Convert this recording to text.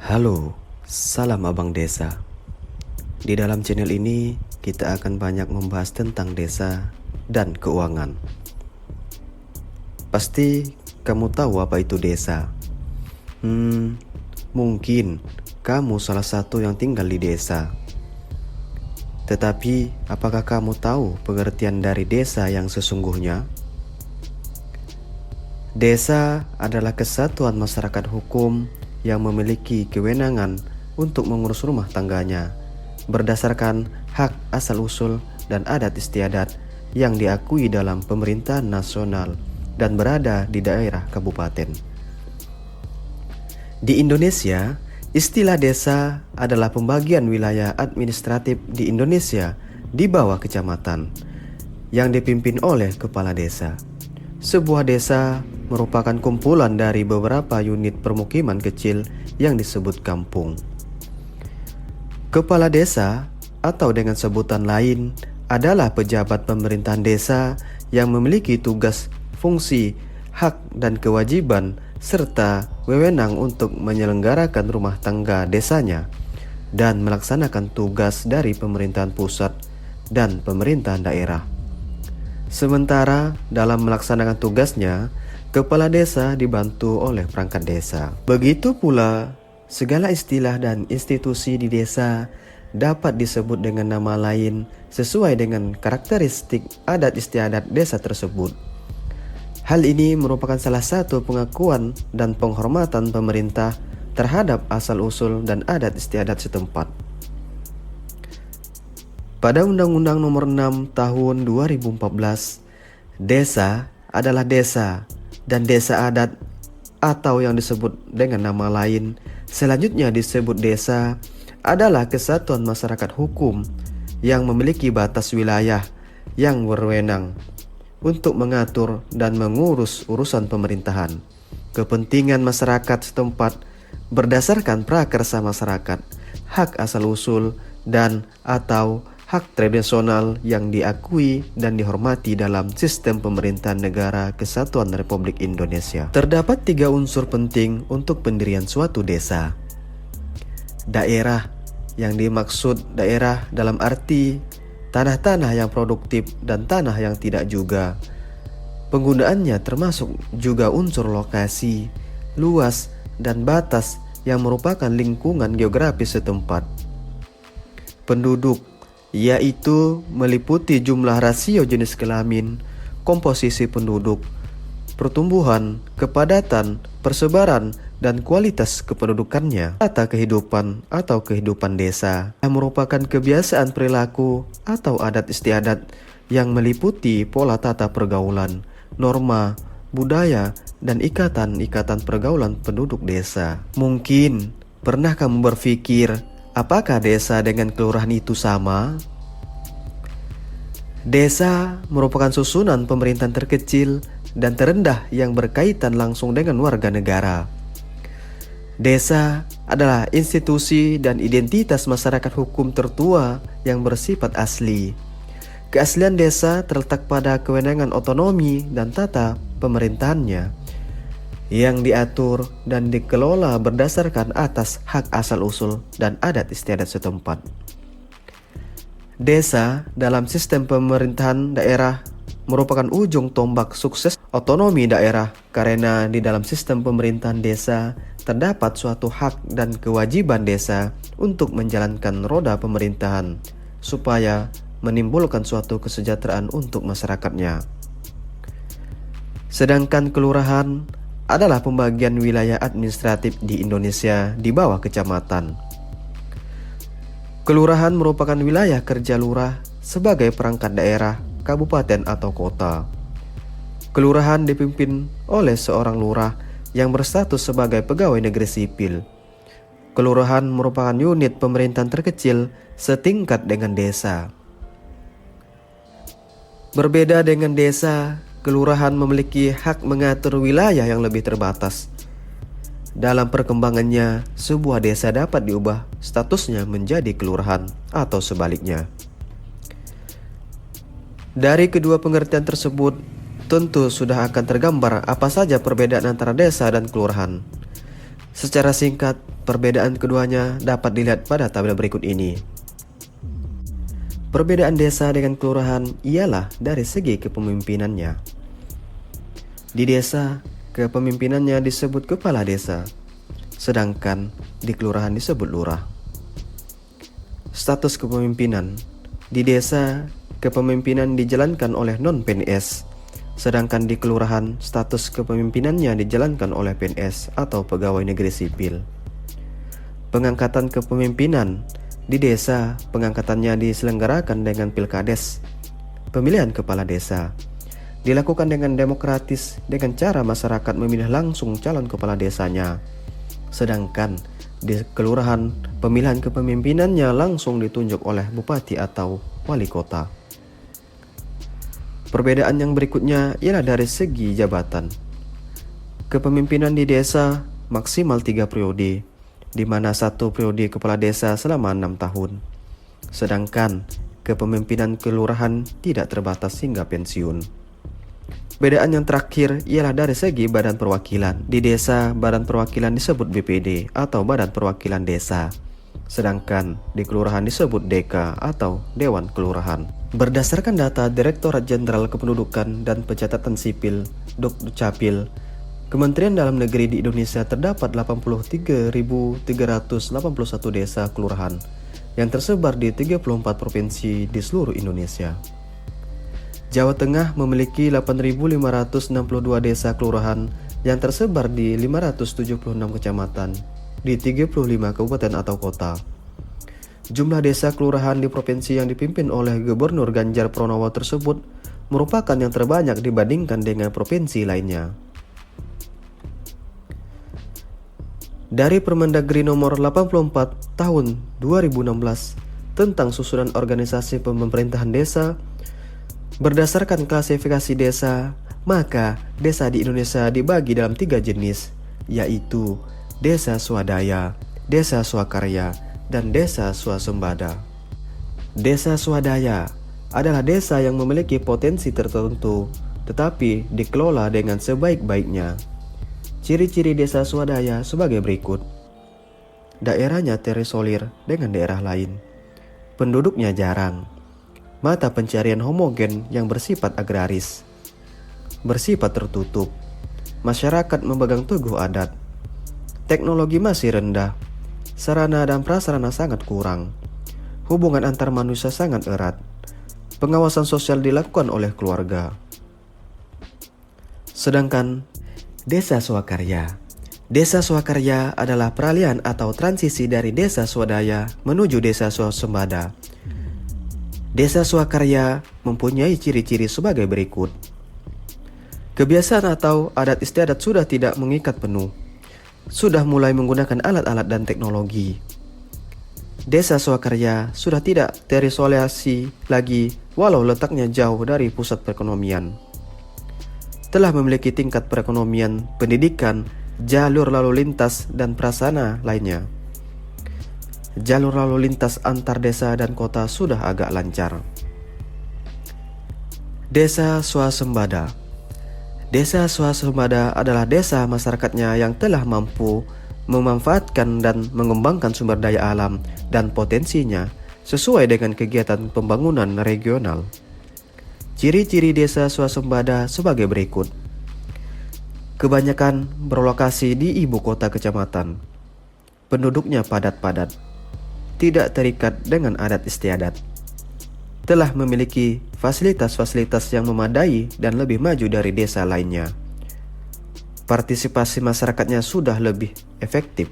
Halo, salam Abang Desa. Di dalam channel ini kita akan banyak membahas tentang desa dan keuangan. Pasti kamu tahu apa itu desa. Mungkin kamu salah satu yang tinggal di desa. Tetapi apakah kamu tahu pengertian dari desa yang sesungguhnya? Desa adalah kesatuan masyarakat hukum yang memiliki kewenangan untuk mengurus rumah tangganya berdasarkan hak asal-usul dan adat istiadat yang diakui dalam pemerintahan nasional dan berada di daerah kabupaten. Di Indonesia, istilah desa adalah pembagian wilayah administratif di Indonesia di bawah kecamatan yang dipimpin oleh kepala desa. Sebuah desa merupakan kumpulan dari beberapa unit permukiman kecil yang disebut kampung. Kepala desa atau dengan sebutan lain adalah pejabat pemerintahan desa yang memiliki tugas, fungsi, hak dan kewajiban serta wewenang untuk menyelenggarakan rumah tangga desanya dan melaksanakan tugas dari pemerintahan pusat dan pemerintahan daerah. Sementara dalam melaksanakan tugasnya, kepala desa dibantu oleh perangkat desa. Begitu pula, segala istilah dan institusi di desa dapat disebut dengan nama lain sesuai dengan karakteristik adat istiadat desa tersebut. Hal ini merupakan salah satu pengakuan dan penghormatan pemerintah terhadap asal-usul dan adat istiadat setempat. Pada Undang-Undang Nomor 6 Tahun 2014, desa adalah desa dan desa adat atau yang disebut dengan nama lain selanjutnya disebut desa adalah kesatuan masyarakat hukum yang memiliki batas wilayah yang berwenang untuk mengatur dan mengurus urusan pemerintahan, kepentingan masyarakat setempat berdasarkan prakarsa masyarakat, hak asal-usul dan atau hak tradisional yang diakui dan dihormati dalam sistem pemerintahan negara Kesatuan Republik Indonesia. Terdapat 3 unsur penting untuk pendirian suatu desa. Daerah, yang dimaksud daerah dalam arti tanah-tanah yang produktif dan tanah yang tidak juga. Penggunaannya termasuk juga unsur lokasi, luas, dan batas yang merupakan lingkungan geografis setempat. Penduduk, yaitu meliputi jumlah rasio jenis kelamin, komposisi penduduk, pertumbuhan, kepadatan, persebaran, dan kualitas kependudukannya. Tata kehidupan atau kehidupan desa yang merupakan kebiasaan perilaku atau adat istiadat yang meliputi pola tata pergaulan, norma, budaya, dan ikatan-ikatan pergaulan penduduk desa. Mungkin pernah kamu berpikir, apakah desa dengan kelurahan itu sama? Desa merupakan susunan pemerintahan terkecil dan terendah yang berkaitan langsung dengan warga negara. Desa adalah institusi dan identitas masyarakat hukum tertua yang bersifat asli. Keaslian desa terletak pada kewenangan otonomi dan tata pemerintahannya yang diatur dan dikelola berdasarkan atas hak asal-usul dan adat istiadat setempat. Desa dalam sistem pemerintahan daerah merupakan ujung tombak sukses otonomi daerah karena di dalam sistem pemerintahan desa terdapat suatu hak dan kewajiban desa untuk menjalankan roda pemerintahan supaya menimbulkan suatu kesejahteraan untuk masyarakatnya. Sedangkan kelurahan adalah pembagian wilayah administratif di Indonesia di bawah kecamatan. Kelurahan merupakan wilayah kerja lurah sebagai perangkat daerah, kabupaten atau kota. Kelurahan dipimpin oleh seorang lurah yang berstatus sebagai pegawai negeri sipil. Kelurahan merupakan unit pemerintahan terkecil setingkat dengan desa. Berbeda dengan desa, kelurahan memiliki hak mengatur wilayah yang lebih terbatas. Dalam perkembangannya, sebuah desa dapat diubah statusnya menjadi kelurahan atau sebaliknya. Dari kedua pengertian tersebut, tentu sudah akan tergambar apa saja perbedaan antara desa dan kelurahan. Secara singkat, perbedaan keduanya dapat dilihat pada tabel berikut ini. Perbedaan desa dengan kelurahan ialah dari segi kepemimpinannya. Di desa, kepemimpinannya disebut kepala desa, sedangkan di kelurahan disebut lurah. Status kepemimpinan. Di desa, kepemimpinan dijalankan oleh non-PNS, sedangkan di kelurahan status kepemimpinannya dijalankan oleh PNS atau pegawai negeri sipil. Pengangkatan kepemimpinan. Di desa, pengangkatannya diselenggarakan dengan pilkades. Pemilihan kepala desa dilakukan dengan demokratis dengan cara masyarakat memilih langsung calon kepala desanya. Sedangkan di kelurahan, pemilihan kepemimpinannya langsung ditunjuk oleh bupati atau wali kota. Perbedaan yang berikutnya ialah dari segi jabatan. Kepemimpinan di desa maksimal 3 periode, di mana 1 periode kepala desa selama 6 tahun. Sedangkan kepemimpinan kelurahan tidak terbatas hingga pensiun. Perbedaan yang terakhir ialah dari segi badan perwakilan. Di desa, badan perwakilan disebut BPD atau Badan Perwakilan Desa. Sedangkan di kelurahan disebut DK atau Dewan Kelurahan. Berdasarkan data Direktorat Jenderal Kependudukan dan Pencatatan Sipil (Dukcapil), Kementerian Dalam Negeri di Indonesia terdapat 83.381 desa kelurahan yang tersebar di 34 provinsi di seluruh Indonesia. Jawa Tengah memiliki 8.562 desa kelurahan yang tersebar di 576 kecamatan di 35 kabupaten atau kota. Jumlah desa kelurahan di provinsi yang dipimpin oleh Gubernur Ganjar Pranowo tersebut merupakan yang terbanyak dibandingkan dengan provinsi lainnya. Dari Permendagri nomor 84 tahun 2016 tentang susunan organisasi pemerintahan desa, berdasarkan klasifikasi desa, maka desa di Indonesia dibagi dalam 3 jenis, yaitu desa swadaya, desa swakarya, dan desa swasembada. Desa swadaya adalah desa yang memiliki potensi tertentu, tetapi dikelola dengan sebaik-baiknya. Ciri-ciri desa swadaya sebagai berikut. Daerahnya terisolir dengan daerah lain. Penduduknya jarang. Mata pencarian homogen yang bersifat agraris. Bersifat tertutup. Masyarakat memegang teguh adat. Teknologi masih rendah. Sarana dan prasarana sangat kurang. Hubungan antar manusia sangat erat. Pengawasan sosial dilakukan oleh keluarga. Sedangkan desa swakarya. Desa swakarya adalah peralihan atau transisi dari desa swadaya menuju desa swasembada. Desa swakarya mempunyai ciri-ciri sebagai berikut. Kebiasaan atau adat istiadat sudah tidak mengikat penuh. Sudah mulai menggunakan alat-alat dan teknologi. Desa swakarya sudah tidak terisolasi lagi walau letaknya jauh dari pusat perekonomian. Telah memiliki tingkat perekonomian, pendidikan, jalur lalu lintas, dan prasarana lainnya. Jalur lalu lintas antar desa dan kota sudah agak lancar. Desa swasembada. Desa swasembada adalah desa masyarakatnya yang telah mampu memanfaatkan dan mengembangkan sumber daya alam dan potensinya sesuai dengan kegiatan pembangunan regional. Ciri-ciri desa swasembada sebagai berikut. Kebanyakan berlokasi di ibu kota kecamatan. Penduduknya padat-padat. Tidak terikat dengan adat istiadat. Telah memiliki fasilitas-fasilitas yang memadai dan lebih maju dari desa lainnya. Partisipasi masyarakatnya sudah lebih efektif.